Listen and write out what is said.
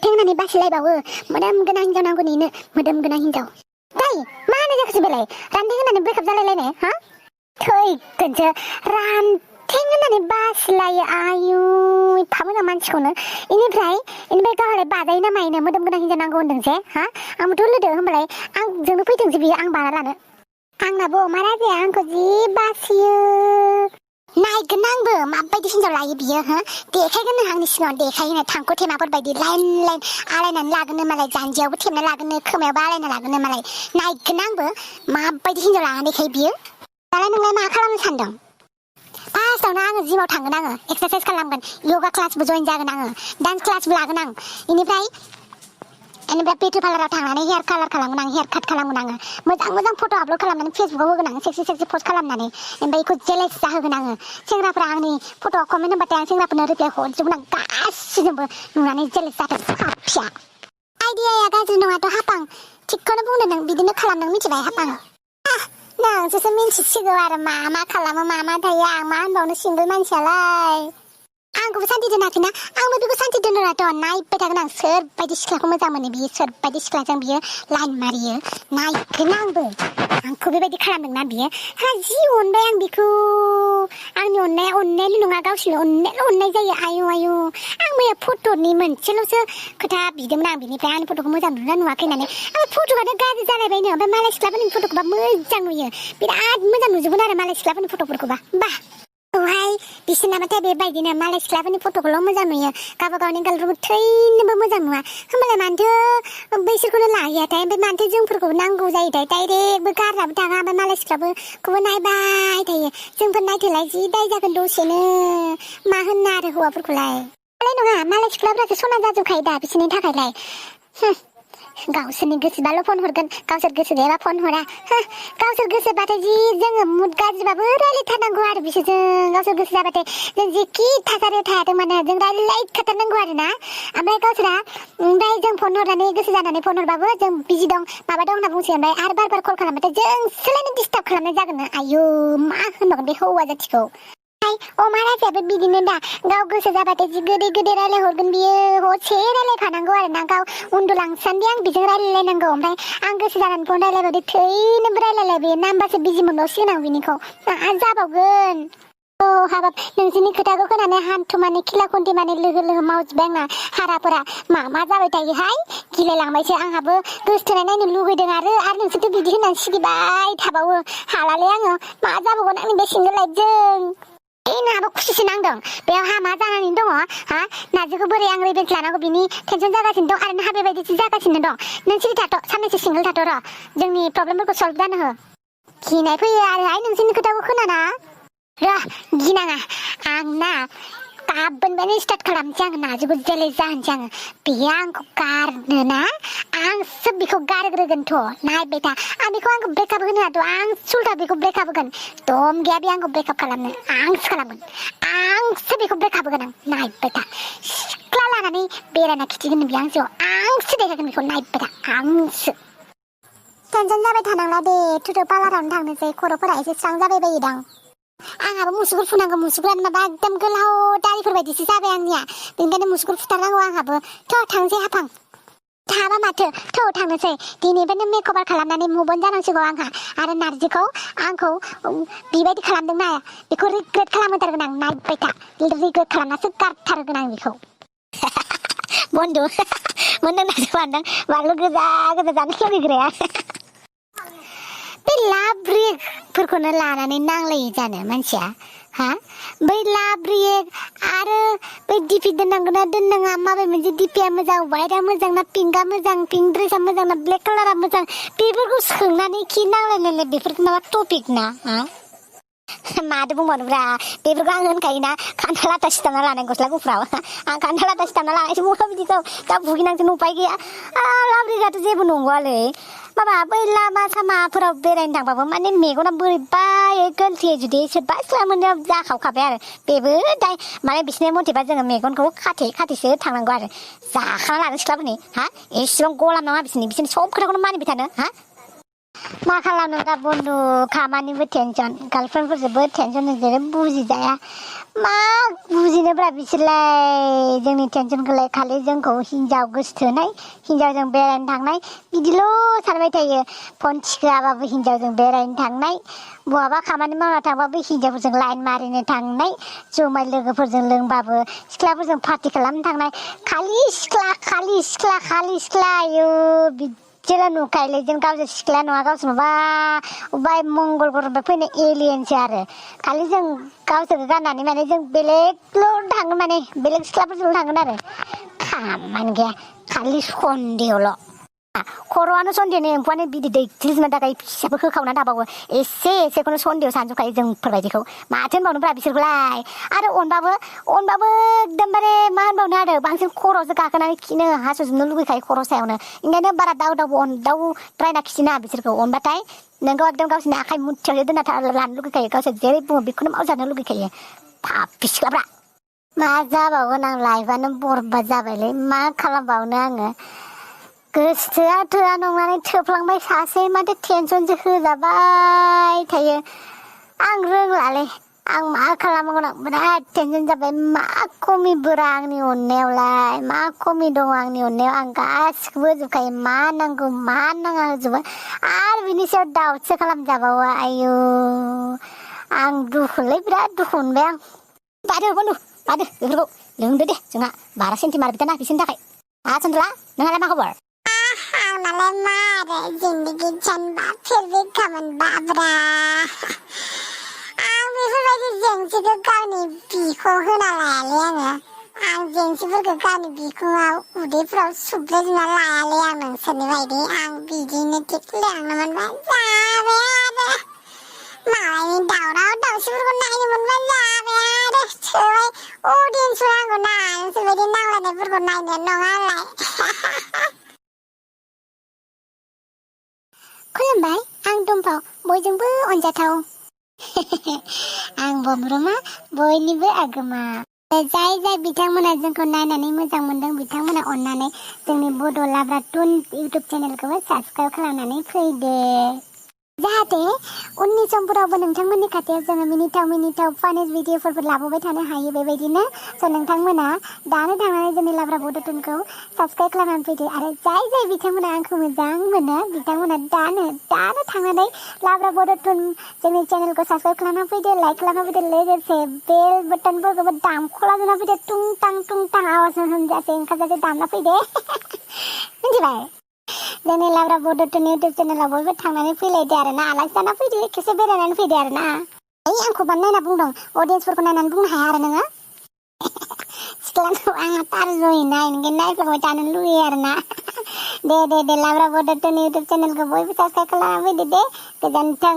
रानथें होननानै बासिलायबावो मोदोम गोनां हिनजाव नांगौ निनो मोदोम गोनां हिनजाव दाय मा होनो जाखोसो बेलाय रानथें होननानै ब्रेकआप जालायलायनो हा थैगोनसो रानथें होननानै बासिलायो आयु एफा मोजां मानसिखौनो इनिफ्राय गावहालाय बाजायो ना मायनो मोदोम गोनां हिनजाव नांगौ होनदों जे हा आंबोथ' लोदो होमबालाय आंजोंनो फैथोंसै बियो आं बाना लानो आंनाबो अमा राजाया आंखौ जि बासियो नायगोन आंबो माबायदि हिनजाव लायो बियो हो देखायगोन नों आंनि सिगाङाव देखायनो थांखु थेमाफोर बायदि लाइन लाइन आलायनानै लागोन मालाय जानजियावबो थेबना लागोन खोमायावबो आलायना लागोन मालाय नायगोन आंबो माबायदि हिनजाव लानानै देखायो बियो दालाय नोंलाय मा खालामनो सानदों फार्स्टआवनो आङो जिमाव थांगोन आङो एक्सारसाइज खालामगोन योगा क्लासबो जइन जागोन आङो डान्स क्लासबो लागोन आं बेनिफ्राय बिउटि पार्लाराव थांनानै हेयार कालार खालामगोन आं हेयार काट खालामगोन आङो मोजां फट' आपल'ड खालामनानै फेसबुकाव होगोन आं सेक्सि पस्ट खालामनानै ओमफ्राय बेखौ जेलेस जाहोगोन आङो सेंग्राफ्रा आंनि फट'आव कमेन्ट होनबाथाय आं सेंग्राफोरनो रिप्लाय हरजोबगोन आं गासिबो नुनानै जेलेस जाथों फिसा आइडियाया गाज्रि नङाथ' हापां थिगखौनो बुंदों नों बिदिनो खालामदों मिथिबाय हापां नोंसोरसो मिन्थिसिगौ आरो मा खालामो मा थायो आं मा होनबावनो सिंगोल मानसियालाय आंखौबो सान्ति दोनाखैना आंबो बेखौ सान्ति दोनोनाथ' नायबाय थागोन आं सोरबायदि सिख्लाखौ मोजां मोनो बियो सोरबायदि सिख्लाजों बियो लाइन मारियो नायगोन आंखौ बेबायदि खालामदोंना बियो जि अनबाय आं बेखौ आंनि अननाया अननायल' नङा गावसोरनो अननाय जायो आयु आं मैया फट'नि मोनसेल'सो खोथा बिदोंमोन आं बिनिफ्राय आंनि फट'खौ मोजां नुना नुवाखै होननानै फट'आनो गाज्रि जालायबायनो ओमफ्राय मालाय सिख्लाफोरनि फट'खौबा मोजां नुयो बिराद मोजां नुजोबगोन आरो मालाय सिख्लाफोरनि फट'फोरखौबा बाह औहाय बिसोरनाबाथाय बेबायदिनो मालाय सिख्लाफोरनि फट'खौल' मोजां नुयो गावबा गावनि गालफोरखौ थैनोबो मोजां नुवा होमबालाय मानोथो बैसोरखौनो लाहैयाथाय ओमफ्राय मानोथो जोंफोरखौबो नांगौ जायोथाय डाइरेक्टबो गारनाबो थाङा ओमफ्राय मालाय सिख्लाफोरखौबो नायबाय थायो जोंफोर नायथोलाय जि दाय जागोन दसेनो मा होननो आरो हौवाफोरखौलाय नङा मालाय सिख्लाफ्रासो सना जाजोबखायो दा बिसोरनि थाखायलाय गावसोरनि गोसोबाल' फन हरगोन गावसोर गोसो गैयाबा फन हरा गावसोर गोसोबाथाय जि जोङो मुड गाज्रिबाबो रायलायथारनांगौ आरो बिसोरजों गावसोर गोसो जाबाथाय जों जेखि थासारियाव थायाथों माने जों रायलायखाथारनांगौ आरो ना ओमफ्राय गावसोरा ओमफ्राय जों फन हरनानै गोसो जानानै फन हरबाबो जों बिजि दं माबा दं होनना बुंसै ओमफ्राय आरो बार कल खालामबाथाय जों सोलायनो डिस्टार्ब खालामनाय जागोन आयु मा होनबावगोन बे हौवा जाथिखौ अमा राजायाबो बिदिनो दा गाव गोसो जाबाथाय जि गोदै रायलायहरगोन बियो हरसे रायलायखानांगौ आरो ना गाव उन्दुलांसान्दि आं बिजों रायलायलायनांगौ ओमफ्राय आं गोसो जानानै फन रायलायबाथाय थैनोबो रायलायलाय बेयो नाम्बारसो बिजि मोनबावसिगोन आं बिनिखौ जाबावगोन हाबाब नोंसोरनि खोथाखौ खोनानै हान्थु माने खिला खुन्थि माने लोगो मावजोब्बाय आंना हाराफोरा मा जाबाय थायोहाय गिलायलांबायसो आंहाबो गोसथोनाय नायनो लुगैदों आरो नोंसोरथ' बिदि होननानै सिगिबाय थाबावो हालालै आङो मा जाबावगोन आंनि बे सिंगोल लाइफजों नाबो खुसिसो नांदों बेयाव मा जानानै दङ नार्जिखौ बोरै आं रिभेन्स लानांगौ बिनि टेनसन जागासिनो दं आरो नोंहा बेबायदिसो जागासिनो दं नों सिरि थाथ' साननैसो सिंगोल थाथ' र' जोंनि प्रब्लेमफोरखौ सल्भ जानो हो गिनाय फैयो आरोहाय नोंसोरनि खोथाखौ खोनाना र' गिनाङा आंना गाबोननिफ्रायनो स्टार्ट खालामनोसै आङो नार्जिखौ जेलेस जाहोनोसै आङो बेयो आंखौ गारनोना आंसो बेखौ गारग्रोगोनथ' नायबाय था आंखौ ब्रेकआप होनो हाथ' आं सुल्था बेखौ ब्रेकआप होगोन दम गैया बे आंखौ ब्रेकआप खालामनो आंसो खालामगोन आंसो बेखौ ब्रेकआप होगोन आं नायबाय था सिख्ला लानानै बेरायना खिथिगोन बे आंसो देखायगोन बेखौ नायबाय था आंसो टेनसन जाबाय थानांला दे थुदो पार्लारावनो थांनोसै खर'फोरा एसे स्रां जाबाय बायोदां आंहाबो मुसुगुर फुनांगौ मुसुगुरानो माबा एकदम गोलाव दारिफोर बायदिसो जाबाय आंनिया बेनिखायनो मुसुगुर फुथारनांगौ आंहाबो थ' थांसै हाफां थाबा माथो थ' थांनोसै दिनैनिफ्रायनो मेकअभार खालामनानै मुभन जानांसिगौ आंहा आरो नार्जिखौ आंखौ बेबायदि खालामदोंना बेखौ रिग्रेट खालामहोथारगोन आं नायबाय था रिग्रेट खालामनासो गारथारगोन आं बेखौ बन्दु मोनदों ना सानदों बानलु गोजा जानो लुगैग्राया बे लाब्रिकफोरखौनो लानानै नांलायो जानो मानसिया बै लाब्रिक आरो बै डिपि दोननांगौ ना दोननाङा माबे मोनसे डिपिया मोजां व्हाइटआ मोजां ना पिंकआ मोजां पिंक ड्रेसआ मोजां ना ब्लेक कालारा मोजां बेफोरखौ सोंनानै खि नांलायलायलाय बेफोरखौ माबा टपिक ना माथो बुंबावनोब्रा बेफोरखौ आं होनखायोना खान्थाल आथा सिथाबना लानाय गस्ला गुफुराव आं खान्थाल आथा सिथाबना लानायसो महा बिदिखौ दा भुगिनांजों उपाय गैया लाब्रिकआथ' जेबो नंगौआलै माबा बै लामा सामाफोराव बेरायनो थांबाबो माने मेगना बोरैबायै गोलथेयो जुदि सोरबा सिख्ला मोननायाव जाखावखाबाय आरो बेबो दाय माने बिसिनि मथेबा जोङो मेगनखौ खाथेसो थांनांगौ आरो जाखाना लानो सिख्लाफोरनि एसेबां गलाम नङा बिसोरनि सब खोथाखौनो मानिबाय थानो मा खालामनो दा बन्धु खामानिबो टेनसन गार्लफ्रेन्डफोरजोंबो टेनसन जेरै बुजिजाया मा बुजिनोब्रा बिसोरलाय जोंनि टेनसनखौलाय खालि जोंखौ हिनजाव गोसोथोनाय हिनजावजों बेरायनो थांनाय बिदिल' सानबाय थायो फन थिखोआबाबो हिनजावजों बेरायनो थांनाय बहाबा खामानि मावना थांबाबो हिनजावफोरजों लाइन मारिनो थांनाय जुमाय लोगोफोरजों लोंबाबो सिख्लाफोरजों पार्टि खालामनो थांनाय खालि सिख्ला आयु बिदिल' नुखायोलै जों गावसोर सिख्ला नङा गावसोर माबा अबेबा मंगल ग्रहनिफ्राय फैनाय एलियेनसो आरो खालि जों गावसोरखौ गाननानै माने जों बेलेगल' थाङो माने बेलेग सिख्लाफोरजोंल' थांगोन आरो खामानि गैया खालि सन्देहल' खर'आनो सन्देहनि एम्फौआनो बिदै दैग्लिजोबना थाखाय फिसाफोर होखावना थाबावो एसेखौनो सन्देह सानजोबखायो जोंफोरबायदिखौ माथो होनबावनोब्रा बिसोरखौलाय आरो अनबाबो एकदमबारे मा होनबावनो आरो बांसिन खर'आवसो गाखोनानै खिनो हासुजोबनो लुगैखायो खर' सायावनो ओंखायनो बारा दावद्रायना खिथिनाङा बिसोरखौ अनबाथाय नोंखौ एकदम गावसोरनि आखाइ मुथियावसो दोनना लानो लुगैखायो गावसोर जेरै बुङो बेखौनो मावजानो लुगैखायो पापि सिख्लाफ्रा मा जाबावगोन आं लाइफआनो बरबाद जाबायलै मा खालामबावनो आङो गोसोथोआ नंनानै थोफ्लांबाय सासे माथो टेनसनसो होजाबाय थायो आं रोंलालै आं मा खालामगोन आं बिराद टेनसन जाबाय मा खमिबोरा आंनि अननायावलाय मा खमि दङ आंनि अननायाव आं गासिखौबो होजोबखायो मा नांगौ मा नाङा होजोबो आरो बिनि सायाव दाउटसो खालामजाबावो आयु आं दुखुलै बिराद दुखु मोनबाय आं बादो बन्धु बादो बेफोरखौ लोंदो दे जोंहा 12 सेन्टिमार बिदाना बिसोरनि थाखाय सन्द्रा नोंहालाय मा खबर आंनालाय मा आरो जिन्दगि सानबा फिर भी खामोन बाब्रा आं बेफोरबायदि जेंसिखौ गावनि बिखौ होना लायालै आं जेंसिफोरखौ गावनि बिखुङाव उदैफ्राव सुब्रेजोबना लायालै आं नोंसोरनि बायदि आं बिदिनो थिग लोंनो मोनबा जाबाय आरो मालायनि दावराव दावसिफोरखौ नायनो मोनबा जाबाय आरो थोबाय अडियेन्सफोर नांगौ ना नोंसोरबायदि नांलायनायफोरखौ नायनो नङालाय खुलुमबाय आं दुम्फाव बयजोंबो अनजाथाव आं बमब्रमा बयनिबो आगोमा जाय बिथांमोना जोंखौ नायनानै मोजां मोनदों बिथांमोना अननानै जोंनि बड' लाब्रा टुन इउटुब चेनेलखौबो साबस्क्राइब खालामनानै फैदो जाहाथे उननि समफोरावबो नोंथांमोननि खाथियाव जोङो मिनिथाव फानि भिडिअफोरबो लाबोबाय थानो हायो बेबायदिनो स' नोंथांमोना दानो थांनानै जोंनि लाब्रा बड' टुनखौ साबस्क्राइब खालामनानै फैदो आरो जाय बिथांमोना आंखौ मोजां मोनो बिथांमोना दानो थांनानै लाब्रा बड' टुन जोंनि चेनेलखौ साबस्क्राइब खालामना फैदो लाइक खालामना फैदो लोगोसे बेल बटनफोरखौबो दामख'ला जोंना फैदो टुं टां आवाज होनजासे ओंखारजासे दामना फैदो मिथिबाय जोंनि लाब्रा बड' टुन इउटुब चेनेलाव बयबो थांनानै फैलायदो आरो ना आलासि जाना फैदो खेबसे बेरायनानै फैदो आरो ना आंखौ नायना बुंदों अडियेन्सफोरखौ नायनानै बुंनो हाया आरो नोङो सिख्लाखौ आंहा थार जयनाय ओंखायनो नायफ्लांबाय थानो लुगैयो आरो ना दे लाब्रा बड' टुन इउटुब चेनेलखौ बयबो साबस्क्राइब खालामना फैदो दे गोजोन्थों